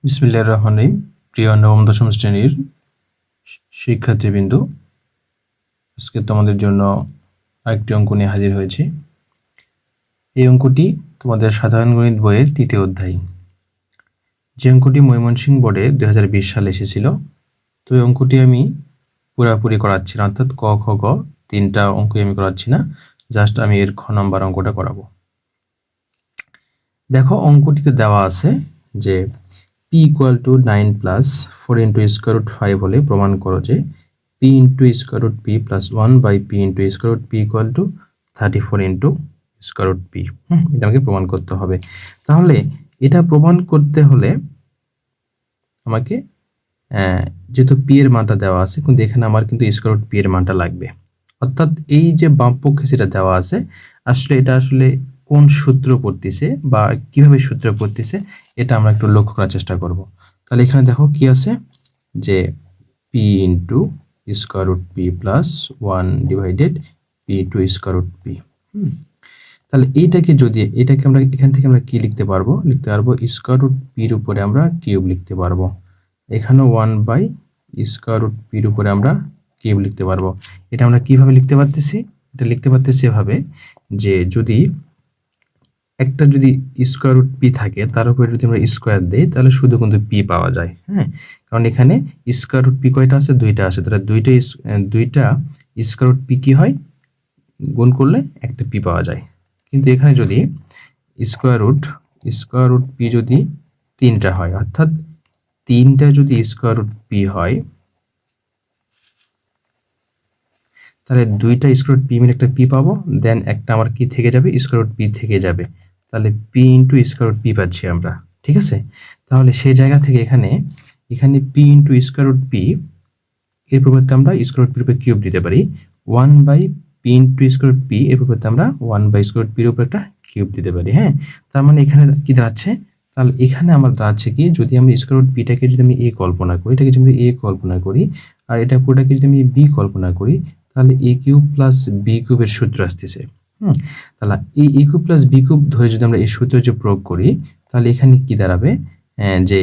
বিসমিল্লাহির রহমানির রহিম। প্রিয় নবম দশম শ্রেণীর শিক্ষার্থীবৃন্দ, আজকে তোমাদের জন্য আরেকটি অঙ্ক নিয়ে হাজির হয়েছি। এই অঙ্কটি তোমাদের সাধারণ গণিত বইয়ের ৩য় অধ্যায়। যে অঙ্কটি ময়মনসিংহ বোর্ডে ২০২০ সালে এসেছিল, তো এই অঙ্কটি আমি পুরোপুরি করাচ্ছি না, অর্থাৎ ক খ গ ৩টা অঙ্কই আমি করাচ্ছি না, জাস্ট আমি এর খ নম্বর অঙ্কটা করাবো। দেখো, অঙ্কটিতে দেওয়া আছে যে p = 9 + 4 * √5 হলে প্রমাণ করো যে p * √p + 1/p * √p = 34 * √p। এটা আমাকে প্রমাণ করতে হবে। তাহলে এটা প্রমাণ করতে হলে আমাকে যেহেতু p এর মানটা দেওয়া আছে, কিন্তু এখানে আমার কিন্তু √p এর মানটা লাগবে। অর্থাৎ এই যে বাম পক্ষে যেটা দেওয়া আছে, আসলে এটা আসলে কোন সূত্র পড়তেছে বা কিভাবে সূত্র পড়তেছে, এটা আমরা একটু লক্ষ্য করার চেষ্টা করব। তাহলে এখানে দেখো কি আছে, যে p * √p + 1/p * √p। তাহলে এটাকে আমরা এখান থেকে আমরা কি লিখতে পারবো? লিখতে পারবো √p এর উপরে আমরা কিউব লিখতে পারবো। এখানেও 1/√p এর উপরে আমরা কিউব লিখতে পারবো। এটা আমরা কিভাবে লিখতে পারতেছি? এটা লিখতে পারতেছি এভাবে, যে যদি √p থাকে, তার উপরে যদি আমরা স্কোয়ার দেই, তাহলে শুধু কিন্তু p পাওয়া যায়। কারণ এখানে √p কয়টা আছে? 2টা আছে। তাহলে দুইটা √p কি হয়? গুণ করলে একটা p পাওয়া যায়। কিন্তু এখানে যদি √p যদি 3টা হয়, অর্থাৎ 3টা যদি √p হয়, তাহলে 2টা √p মিলে একটা p পাবো, দেন একটা আমার কি থেকে যাবে? √p থেকে যাবে। তাহলে p * √p পাচ্ছি আমরা। ঠিক আছে? তাহলে সেই জায়গা থেকে এখানে p * √p এর পরিবর্তে আমরা √p এর উপরে কিউব দিতে পারি। 1/p * √p এর পরিবর্তে আমরা 1/√p এর উপরে একটা কিউব দিতে পারি। তার মানে এখানে কি দাঁড়াচ্ছে? তাহলে এখানে আমার দাঁড়াচ্ছে কি, যদি আমি √p টাকে যদি আমি a কল্পনা করি, এটাকে যদি আমি a কল্পনা করি, আর এটা পুরোটাকে যদি আমি b কল্পনা করি, তাহলে a³ + b³ এর সূত্র আসতেছে। তাহলে এই a³ + b³ ধরে যদি আমরা এই সূত্র যে প্রয়োগ করি, তাহলে এখানে কি দাঁড়াবে? যে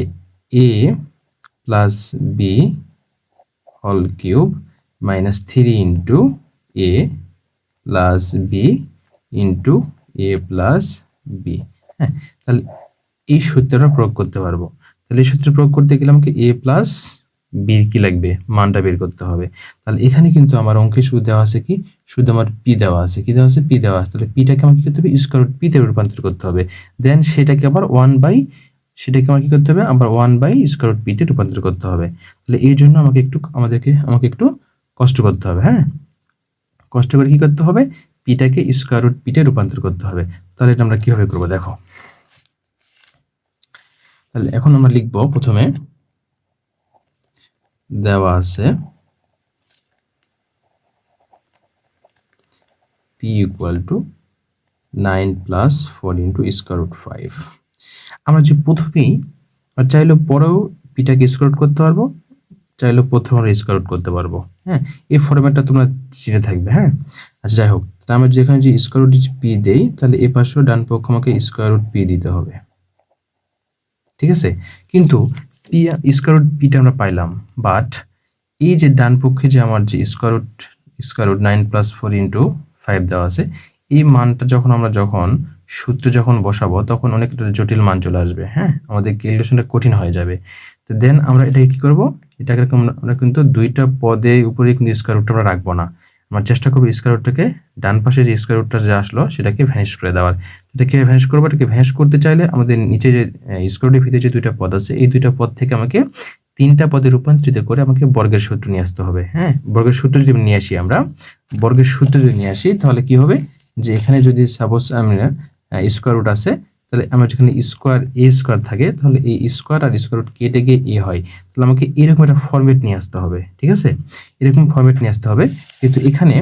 a + b whole cube -3 * a + b * a + b। তাহলে এই সূত্রটা প্রয়োগ করতে পারবো। তাহলে এই সূত্র প্রয়োগ করতে গেলে আমাকে a + b কি লাগবে? মানটা বের করতে হবে। তাহলে এখানে কিন্তু আমার অঙ্কে শুধু দেওয়া আছে কি? শুধু আমার p দেওয়া আছে। কি দেওয়া আছে? p দেওয়া আছে। তাহলে p টাকে আমাকে কি করতে হবে? √p তে রূপান্তর করতে হবে। দেন সেটাকে আবার সেটাকে আমার কি করতে হবে? আবার 1/√p তে রূপান্তর করতে হবে। তাহলে এই জন্য আমাকে একটু কষ্ট করতে হবে। কষ্ট করে কি করতে হবে? p টাকে √p তে রূপান্তর করতে হবে। তাহলে এটা আমরা কিভাবে করব? দেখো, তাহলে এখন আমরা লিখব, প্রথমে দেওয়া আছে p = 9 + 4 * √5। আমরা যে প্রথমেই চাইলেও পরেও p টাকে স্কোয়ার করতে পারবো, চাইলেও প্রথমে আমরা স্কোয়ার করতে পারবো। এই ফরম্যাটটা তোমরা চিনে থাকবে। আচ্ছা, যাই হোক, আমরা যেখানে যে √p দেই, তাহলে এ পাশেও ডান পক্ষ আমাকে √p দিতে হবে। ঠিক আছে? কিন্তু √p টা আমরা পাইলাম, বাট এই যে ডান পক্ষে যে আমার যে √9 + 4 * 5 দেওয়া আছে, এই মানটা যখন সূত্রে বসাবো, তখন অনেক জটিল মান চলে আসবে। আমাদের ক্যালকুলেশনটা কঠিন হয়ে যাবে। তো দেন আমরা এটাকে কি করব? এটাকে আমরা কিন্তু 2টা পদের উপরে কিন্তু √টা আমরা রাখবো না। আমরা চেষ্টা করবো √টাকে ডান পাশে যে √টা যে আসলো, সেটাকে ভ্যানিশ করে দেওয়ার। এটাকে ভ্যানিশ করবো। এটাকে ভ্যানিশ করতে চাইলে আমাদের নিচে যে √এর ভিতরে যে 2টা পদ আছে, এই 2টা পদ থেকে আমাকে 3টা পদে রূপান্তরিত করে আমাকে বর্গের সূত্র নিয়ে আসতে হবে। বর্গের সূত্র যদি নিয়ে আসি, তাহলে কি হবে? যে এখানে যদি সাপোজ আমরা √ আছে, তাহলে আমার যেখানে a² থাকে, তাহলে এই স্কোয়ার আর √ কেটে গিয়ে a হয়। তাহলে আমাকে এরকম একটা ফরম্যাট নিয়ে আসতে হবে। ঠিক আছে? এরকম ফরম্যাট নিয়ে আসতে হবে। কিন্তু এখানে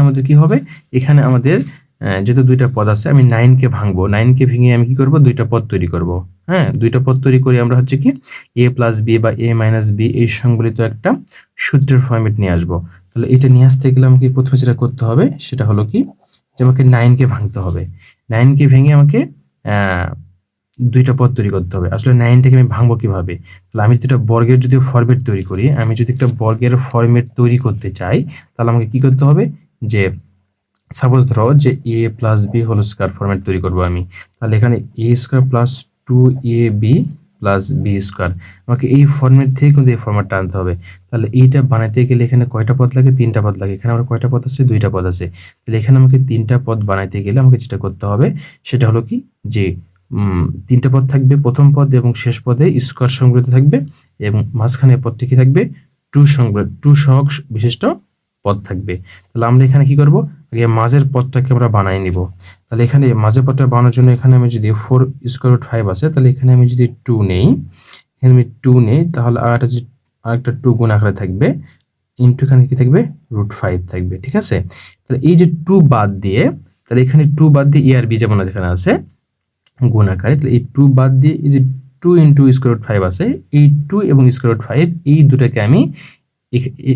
আমাদের কি হবে? এখানে আমাদের যেহেতু 2টা পদ আছে, আমি 9 কে ভাঙবো। 9 কে ভেঙে আমি কি করব? 2টা পদ তৈরি করব। 2টা পদ তৈরি করে আমরা হচ্ছে কি a + b বা a - b এই সংবলিত একটা সূত্রের ফরম্যাট নিয়ে আসব। তাহলে এটা নিয়ে আসতে গেলে আমাকে প্রথমে যেটা করতে হবে, সেটা হলো কি, যে আমাকে 9 কে ভাঙতে হবে। 9 কে ভেঙে আমাকে দুইটা পদ তৈরি করতে হবে। আসলে 9টাকে আমি ভাঙবো কিভাবে? তাহলে আমি যদি একটা বর্গের যদি ফরম্যাট তৈরি করি, আমি যদি একটা বর্গের ফরম্যাট তৈরি করতে চাই, তাহলে আমাকে কি করতে হবে? যে সাপোজ ধরো যে a plus B whole square format তৈরি করব আমি। তাহলে এখানে a square plus 2ab plus b square, আমাকে এই ফরম্যাট থেকে কিন্তু এই ফরম্যাটটা আনতে হবে। তাহলে এইটা বানাইতে গেলে এখানে কয়টা পদ লাগে? 3টা পদ লাগে। এখানে আমার কয়টা পদ আছে? 2টা পদ আছে। তাহলে এখানে আমাকে 3টা পদ বানাইতে গেলে আমাকে যেটা করতে হবে সেটা হলো কি, যে 3টা পদ থাকবে, প্রথম পদ এবং শেষ পদে স্কয়ার সংবৃত থাকবে এবং মাঝখানের পদটি কি থাকবে? 2 সহগ বিশিষ্ট পদ থাকবে। তাহলে আমরা এখানে কি করব? আগে মাঝের পদটাকে আমরা বানাই নিব। তাহলে এখানে মাঝের পদটা বানানোর জন্য এখানে আমি যদি 4 স্কয়ার রুট 5 আছে, তাহলে এখানে আমি যদি 2 নেই, এখানে আমি 2 নেই, তাহলে আরেকটা 2 গুণ আকারে থাকবে, ইনটু এখানে কি থাকবে? রুট 5 থাকবে। ঠিক আছে? তাহলে এই যে 2 বাদ দিয়ে, তাহলে এখানে 2 বাদ দিয়ে এ আর বি যেমন এখানে আছে গুণ আকারে, তাহলে এই 2 বাদ দিয়ে এই যে 2 ইনটু স্কয়ার রুট 5 আছে, এই 2 এবং স্কয়ার রুট 5 এই দুটাকে আমি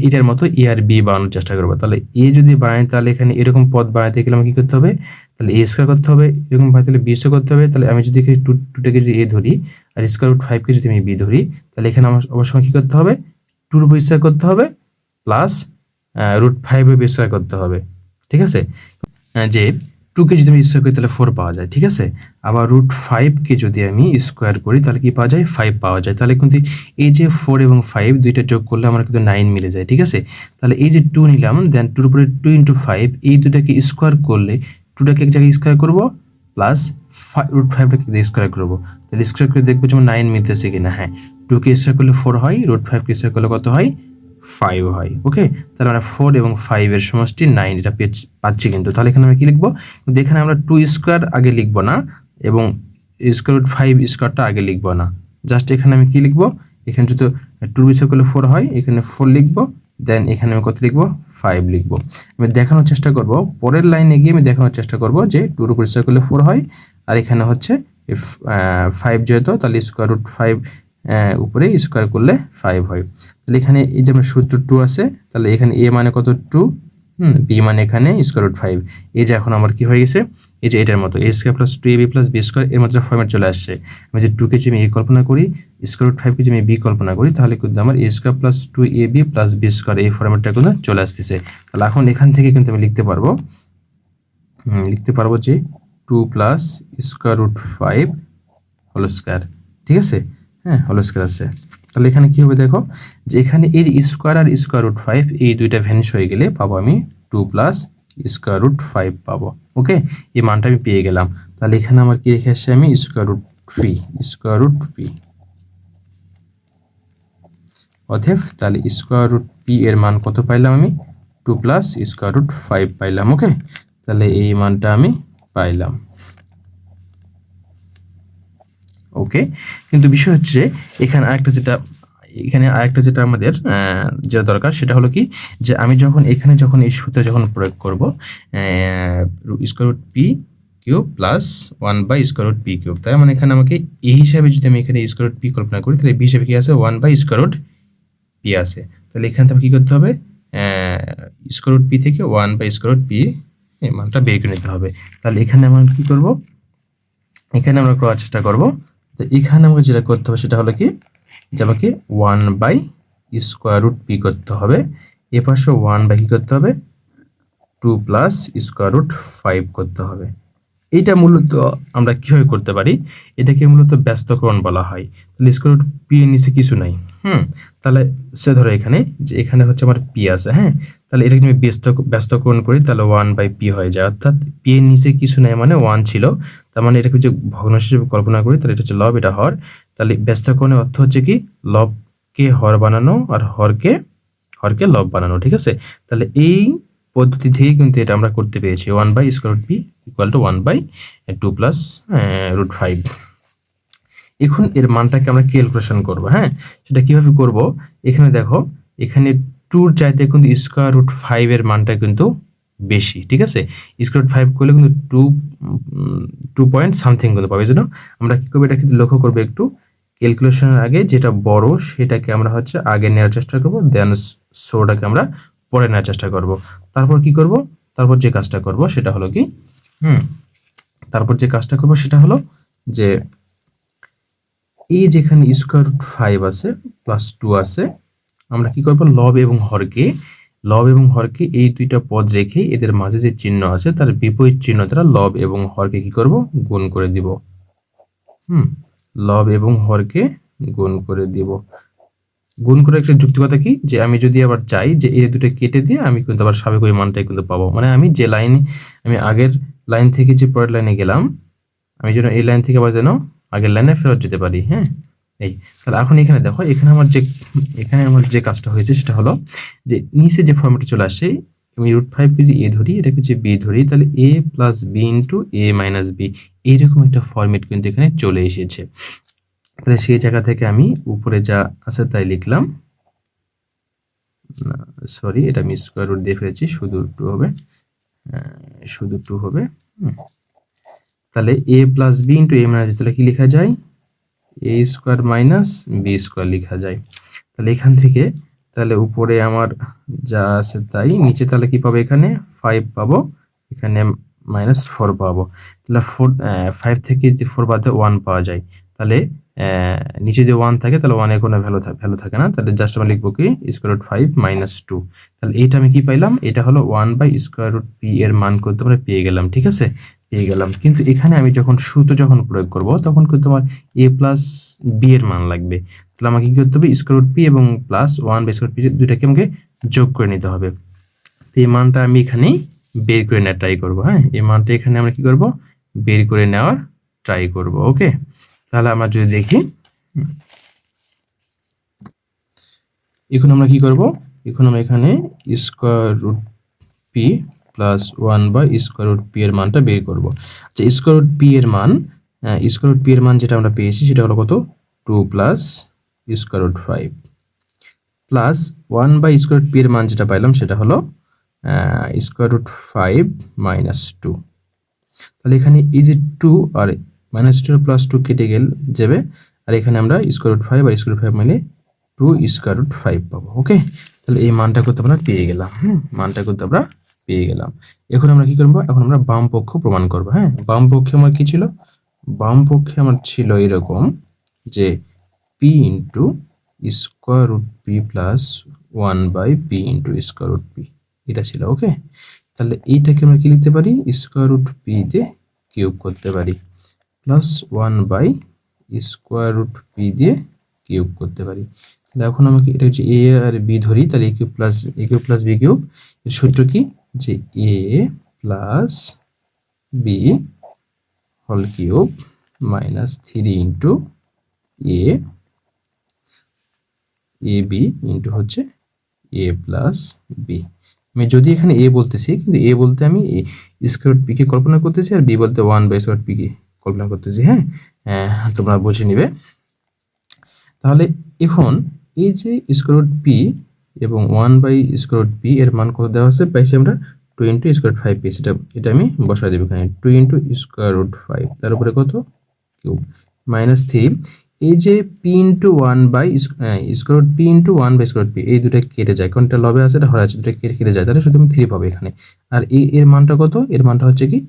এটার মতো এ আর বি বানানোর চেষ্টা করবো। তাহলে এ যদি বানাই, তাহলে এখানে এরকম পদ বানাইতে গেলে আমাকে কি করতে হবে? তাহলে এ স্কয়ার করতে হবে, এরকম ভাবে তাহলে বি স্কয়ার করতে হবে। তাহলে আমি যদি এখানে 2টাকে যদি এ ধরি আর স্কয়ার রুট 5কে যদি আমি বি ধরি, তাহলে এখানে আমার অবশ্যই কি করতে হবে? 2 উপর স্কয়ার করতে হবে প্লাস রুট 5 এর স্কয়ার করতে হবে। ঠিক আছে? যে 2কে যদি আমি স্কয়ার করি তাহলে 4 পাওয়া যায়। ঠিক আছে? আবার রুট 5কে যদি আমি স্কয়ার করি তাহলে কি পাওয়া যায়? 5 পাওয়া যায়। তাহলে কিন্তু এই যে 4 এবং 5 দুইটা যোগ করলে আমার কিন্তু 9 মিলে যায়। ঠিক আছে? তাহলে এই যে 2 নিলাম, দেন 2 এর উপরে 2 ইনটু 5, এই দুটাকে স্কয়ার করলে 2টাকে এক জায়গায় স্কয়ার করব প্লাস রুট 5টাকে স্কয়ার করব। তাহলে স্কয়ার করে দেখব যেমন 9 মিলতেছে কিনা। হ্যাঁ, 2কে স্কয়ার করলে 4 হয়, রুট 5কে স্কয়ার করলে কত হয়? 5 হয়। ওকে, তাহলে আমরা 4 এবং 5 এর সমষ্টি 9 এটা পাচ্ছি কিন্তু। তাহলে এখানে আমরা কি লিখবো? কিন্তু এখানে আমরা 2 স্কয়ার আগে লিখবো না এবং স্কয়ার রুট 5 স্কয়ারটা আগে লিখবো না। জাস্ট এখানে আমি কি লিখবো? এখানে যদি 2 স্কয়ার করলে 4 হয়, এখানে 4 লিখবো, দেন এখানে আমি কত লিখবো? 5 লিখবো। আমি দেখানোর চেষ্টা করব, পরের লাইনে গিয়ে আমি দেখানোর চেষ্টা করব যে 2 এর উপর স্কয়ার করলে 4 হয়, আর এখানে হচ্ছে 5 যেহেতু, তাহলে স্কয়ার রুট 5 উপরে স্কয়ার করলে 5 হয়। তাহলে এখানে এই যে আমার সূত্র 2 আছে, তাহলে এখানে a মানে কত? 2, b মানে এখানে স্কয়ার রুট 5। এই যে এখন আমার কি হয়ে গেছে? এই যে এটার মতো a square plus 2ab plus b square এর মতো ফরম্যাট চলে আসছে। আমি যে 2কে যদি আমি a কল্পনা করি, স্কয়ার রুট 5কে যদি আমি b কল্পনা করি, তাহলে কিন্তু আমার a square plus 2ab plus b square এই ফরম্যাটটা কিন্তু চলে আসতেছে। তাহলে এখন এখান থেকে কিন্তু আমি লিখতে পারবো যে 2 plus square root 5 whole square. ঠিক আছে? হ্যাঁ, হোল স্কয়ার আছে। তাহলে এখানে কি হবে দেখো, যে এখানে এর স্কয়ার আর স্কয়ার রুট 5 এই দুইটা ভ্যানিশ হয়ে গেলে পাবো আমি 2 প্লাস স্কয়ার রুট 5 পাবো। ওকে, এই মানটা আমি পেয়ে গেলাম। তাহলে এখানে আমার কি রেখে আসছে? আমি স্কয়ার রুট পি অতএব তাহলে স্কয়ার রুট পি এর মান কত পাইলাম? আমি 2 প্লাস স্কয়ার রুট 5 পাইলাম। ওকে, তাহলে এই মানটা আমি পাইলাম। ওকে, কিন্তু বিষয় হচ্ছে যে এখানে আরেকটা যেটা আমাদের যেটা দরকার সেটা হলো কি, যে আমি যখন এই সূত্র যখন প্রয়োগ করব, square root p cube plus 1 by square root p cube, তাই মানে এখানে আমাকে এই হিসাবে যদি আমি এখানে স্কয়ার রুট পি কল্পনা করি, তাহলে বি হিসাবে কি আছে? 1 বাই স্কয়ার রুট পি আছে। তাহলে এখান থেকে কি করতে হবে? স্কয়ার রুট পি থেকে 1 বাই স্কয়ার রুট পি এই মানটা বের করে নিতে হবে। তাহলে এখানে আমরা কি করব? এখানে আমরা করার চেষ্টা করব। তো এখানে আমাকে যেটা করতে হবে সেটা হলো কি, যে আমাকে 1 বাই স্কয়ার রুট পি করতে হবে, এ পাশে 1 বাই কি করতে হবে? 2 প্লাস স্কয়ার রুট 5 করতে হবে। এইটা মূলত আমরা কিভাবে করতে পারি? এটাকে মূলত ব্যস্তকরণ বলা হয়। তাহলে স্কয়ার রুট পি এর নিচে কিছু নাই। তাহলে সে ধরো এখানে যে এখানে হচ্ছে আমার পি আছে। হ্যাঁ, তাহলে এটাকে আমি ব্যস্তকরণ করি, তাহলে 1 বাই পি হয়ে যায়। অর্থাৎ পি এর নিচে কিছু নাই মানে 1 ছিল, তার মানে এটাকে যে ভগ্নাংশ হিসেবে কল্পনা করি, তাহলে এটা হচ্ছে লব, এটা হর। তাহলে ব্যস্তকরণের অর্থ হচ্ছে কি, লবকে হর বানানো আর হরকে লব বানানো। ঠিক আছে? তাহলে এই পদ্ধতি থেকেই কিন্তু এটা আমরা করতে পেরেছি। 1 by square root p equal to 1 by 2 plus root 5। এখন এর মানটাকে আমরা ক্যালকুলেশন করব। হ্যাঁ, সেটা কিভাবে করব? এখানে দেখো, এখানে 2 এর চাইতে কিন্তু স্কয়ার রুট 5 এর মানটা কিন্তু বেশি। ঠিক আছে? স্কয়ার রুট 5 করলে কিন্তু 2 পয়েন্ট সামথিং কিন্তু পাবে। এজন্য আমরা কি করব? এটা কিন্তু লক্ষ্য করব একটু, ক্যালকুলেশনের আগে যেটা বড় সেটাকে আমরা হচ্ছে আগে নেওয়ার চেষ্টা করব, দেন ছোটটাকে আমরা পরে নেওয়ার চেষ্টা করব। তারপর কি করব? তারপর যে কাজটা করব সেটা হলো কি, তারপর যে কাজটা করব সেটা হলো যে এই যেখানে স্কোয়ার রুট 5 আছে প্লাস 2 আছে, আমরা কি করব, লব এবং হরকে এই দুইটা পদ রেখে এদের মাঝে যে চিহ্ন আছে তার বিপরীত চিহ্ন দ্বারা লব এবং হরকে কি করব, গুণ করে দিব। লব এবং হরকে গুণ করে দিব। গুণ করে একটা যুক্তিকতা কি, যে আমি যদি আবার চাই যে এই দুটো কেটে দিয়ে আমি কিন্তু আবার স্বাভাবিক ওই মানটাই কিন্তু পাবো, মানে আমি যে লাইনে, আমি আগের লাইন থেকে যে পরের লাইনে গেলাম, আমি যেন এই লাইন থেকে আবার যেন আগের লাইনে ফেরত যেতে পারি। হ্যাঁ, এই তাহলে এখন এখানে দেখো, এখানে আমার যে কাজটা হয়েছে সেটা হলো যে নিচে যে ফর্মেটে চলে আসে, আমি √5 যদি এ ধরি, এটাকে যদি বি ধরি, তাহলে a plus b into a minus b, এইরকম একটা ফর্মেট কিন্তু এখানে চলে এসেছে। তাহলে সেই জায়গা থেকে আমি উপরে যা আছে তাই লিখলাম, সরি এটা আমি স্কোয়ার রুট দিয়ে ফেলেছি, শুধু 2 হবে, শুধু 2 হবে। তাহলে a plus b into a minus b, তাহলে কি লেখা যায়, a square minus b square লেখা যায়। তাহলে এখান থেকে তাহলে উপরে আমার যা আছে তাই, নিচে তাহলে কি পাবো, এখানে 5 পাবো, এখানে -4 পাবো। তাহলে 5 থেকে যে 4 বাদ দিয়ে 1 পাওয়া যায়, তাহলে নিচে যে 1 থাকে তাহলে 1 এর কোনো ভ্যালু থাকে না, তাহলে জাস্ট আমরা লিখবো কি স্কোয়ার রুট 5 -2। তাহলে এইটা আমি কি পাইলাম, এটা হলো 1 বাই স্কোয়ার রুট পি এর মান করতে আমরা পেয়ে গেলাম। ঠিক আছে, পেয়ে গেলাম। কিন্তু এখানে আমি যখন সূত্র প্রয়োগ করব তখন কিন্তু আমার a প্লাস বি এর মান লাগবে। তাহলে আমাকে কি করতে হবে, স্কোয়ার রুট পি এবং প্লাস 1 বাই স্কোয়ার পি দুইটাকে আমাকে যোগ করে নিতে হবে। তো এই মানটা আমি এখানে বের করে নেওয়ার ট্রাই করব। হ্যাঁ, এই মানটা এখানে আমরা কি করব, বের করে নেওয়ার ট্রাই করব। ওকে, তাহলে আমরা যদি দেখি, এখন আমরা কি করব, এখন আমরা এখানে square root p plus 1 by square root p এর মানটা বের করব। আচ্ছা, স্কোয়ার রুট পি এর মান, যেটা আমরা পেয়েছি সেটা হলো কত, 2 plus square root 5 plus 1 by square root p এর মান যেটা পাইলাম সেটা হলো স্কোয়ার রুট 5 -2। তাহলে এখানে এই যে 2 আর -2 প্লাস 2 কেটে যাবে, আর এখানে আমরা স্কোয়ার রুট 5 আর স্কোয়ার রুট 5 মানে 2 স্কোয়ার রুট 5 পাবো। ওকে, তাহলে এই মানটা করতে আমরা পেয়ে গেলাম। মানটা করতে আমরা পেয়ে গেলাম। এখন আমরা কি করব, এখন আমরা বাম পক্ষ প্রমাণ করব। হ্যাঁ, বাম পক্ষে আমার কি ছিল, বাম পক্ষে আমার ছিল এরকম যে p into square root p plus 1 by p into square root p, এটা ছিল। ওকে, তাহলে এইটাকে আমরা কি লিখতে পারি, স্কোয়ার রুট পি দিয়ে কিউব করতে পারি, plus 1 by square root p দিয়ে কিউব করতে পারি। তাহলে এখন আমাকে এটা হচ্ছে এ আর বি ধরি, তাহলে A cube plus B cube, এর সূত্র কি, যে A plus B whole cube -3 into A B into হচ্ছে এ প্লাস বি। আমি যদি এখানে এ বলতেছি, কিন্তু এ বলতে আমি স্কোয়ার রুট পি কে কল্পনা করতেছি, আর বি বলতে 1 বাই স্কোয়ার পি কে কল্পনা করতেছি। হ্যাঁ, তোমরা বুঝে নিবে। তাহলে এখন এই যে স্কোয়ার রুট পি এবং 1 বাই স্কোয়ার রুট পি এর মান কত দেওয়া আছে, পাইছি আমরা 2 ইন্টু স্কোয়ার রুট 5 পেয়েছি। এটা আমি বসাই দেবো এখানে, 2 ইন্টু স্কোয়ার রুট 5, তার উপরে কত, কিউব, -3। এই যে p into 1 by square root p into 1 by square root p, এই দুটা কেটে যায়, কোনটা লবে আছে, এটা হরে আছে, দুটা কেটে যায়, তাহলে শুধু আমি 3 পাবো এখানে। আর এর মানটা কত, এর মানটা হচ্ছে কি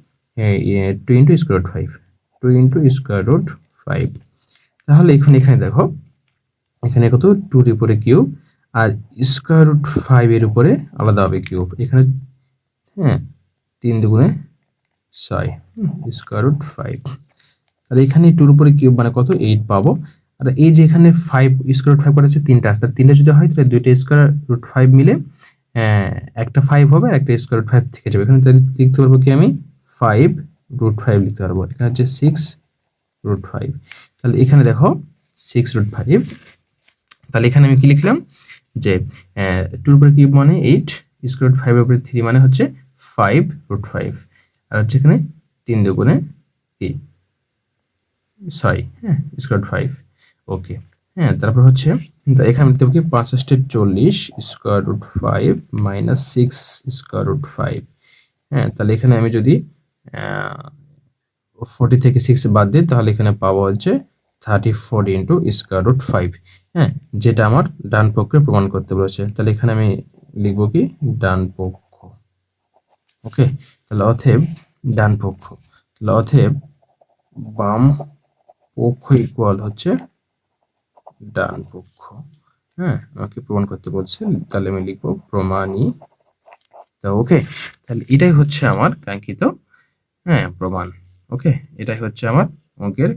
2 into square root 5, 2 into square root 5। তাহলে এখানে দেখো, এখানে কত, 2 এর উপরে কিউব, আর স্কোয়ার রুট 5 এর উপরে আলাদা হবে কিউব, এখানে। হ্যাঁ, 3 দুগুণে 6 স্কোয়ার রুট 5। তাহলে এখানে 2 এর উপরে কিউব মানে কত, 8 পাবো। আর এই যে এখানে 5 স্কোয়ার রুট 5 করা আছে, 3টা আছে, 3টা যদি হয় তাহলে 2টা স্কোয়ার রুট 5 মিলে একটা 5 হবে, আর একটা স্কোয়ার রুট 5 থেকে যাবে। এখানে তাহলে লিখতে পারবো কি আমি 5 রুট 5 লিখতে পারবো। এখানে হচ্ছে 6 রুট 5। তাহলে এখানে দেখো 6 রুট 5। তাহলে এখানে আমি কি লিখলাম, যে 2 এর উপরে কিউব মানে 8, স্কোয়ার রুট 5 এর উপরে 3 মানে হচ্ছে 5 রুট 5, আর হচ্ছে এখানে 3 দুগুণে কি 6, হ্যাঁ, স্কোয়ার রুট 5। ওকে, হ্যাঁ, তারপর হচ্ছে এখানে লিখতে হবে কি 5 40 square root 5 minus 6 square root 5। হ্যাঁ, তাহলে এখানে আমি যদি 40 থেকে 6 বাদ দিই, তাহলে এখানে পাবো হচ্ছে 34 ইন্টু স্কোয়ার রুট 5। হ্যাঁ, যেটা আমার ডান পক্ষে প্রমাণ করতে বলেছে। তাহলে এখানে আমি লিখবো কি ডান পক্ষ। ওকে, তাহলে অতএব ডান পক্ষ, তাহলে অতএব বাম পক্ষ ইকুয়াল হচ্ছে ডান পক্ষ। হ্যাঁ, আমাকে প্রমাণ করতে বলছে, তাহলে আমি লিখবো প্রমাণিত। ওকে, তাহলে এটাই হচ্ছে আমার কাঙ্ক্ষিত প্রমাণ। ওকে, এটাই হচ্ছে আমার অঙ্কের